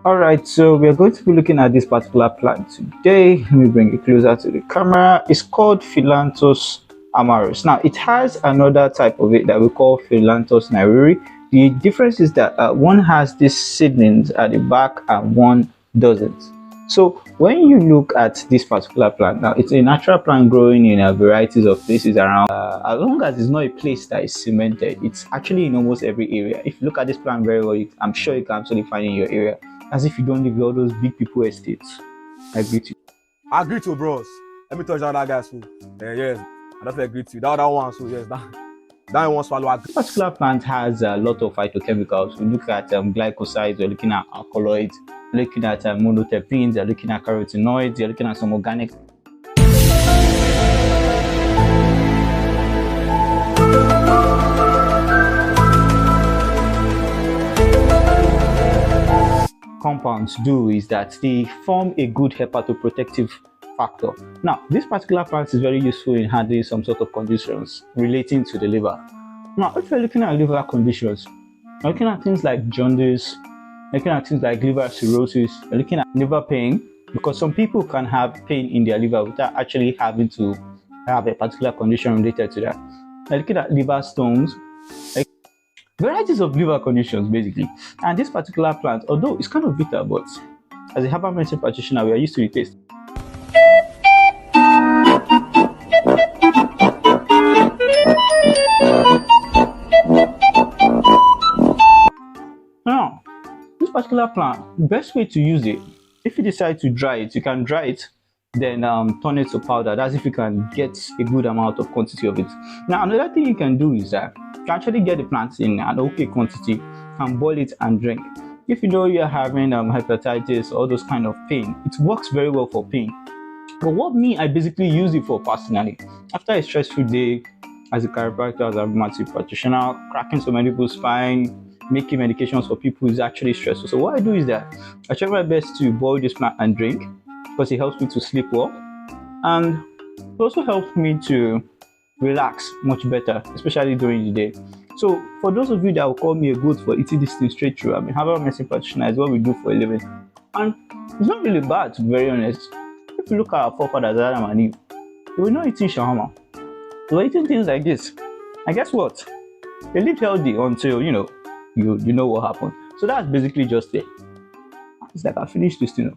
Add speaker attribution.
Speaker 1: All right, so we are going to be looking at this particular plant today. Let me bring it closer to the camera. It's called Philanthus amarus. Now, it has another type of it that we call Philanthus nairuri. The difference is that one has these seedlings at the back and one doesn't. So when you look at this particular plant, now it's a natural plant growing in varieties of places around. As long as it's not a place that is cemented, it's actually in almost every area. If you look at this plant very well, I'm sure you can actually find it in your area. As if you don't live in all those big people estates. I agree to you.
Speaker 2: I agree to bros. Let me touch on that guy too. Yes, I definitely agree to you. That one, so yes, that one swallow.
Speaker 1: This particular plant has a lot of phytochemicals. We look at glycosides, we're looking at alkaloids, we're looking at monoterpenes, we're looking at carotenoids, we're looking at some organic compounds do is that they form a good hepatoprotective factor. Now, this particular plant is very useful in handling some sort of conditions relating to the liver. Now, if you're looking at liver conditions, you're looking at things like jaundice, looking at things like liver cirrhosis, you're looking at liver pain, because some people can have pain in their liver without actually having to have a particular condition related to that. You're looking at liver stones, varieties of liver conditions basically. And this particular plant, although it's kind of bitter, but as a herbal medicine practitioner, we are used to the taste. Now, this particular plant, the best way to use it, if you decide to dry it, you can dry it, then turn it to powder. That's if you can get a good amount of quantity of it. Now, another thing you can do is that you can actually get the plants in an okay quantity and boil it and drink. If you know you're having hepatitis or those kind of pain, it works very well for pain. But what I basically use it for personally, after a stressful day as a chiropractor, as a rheumatic practitioner, cracking so many people's spine, making medications for people is actually stressful. So what I do is that I try my best to boil this plant and drink, because it helps me to sleep well, and it also helps me to relax much better, especially during the day. So for those of you that will call me a goat for eating this thing straight through, I mean, herbal medicine practitioner is what we do for a living, and it's not really bad, to be very honest. If you look at our forefathers, Adam and Eve, they were not eating shawarma, they were eating things like this, and guess what? They lived healthy until you know what happened. So that's basically just it. It's like I finished this thing.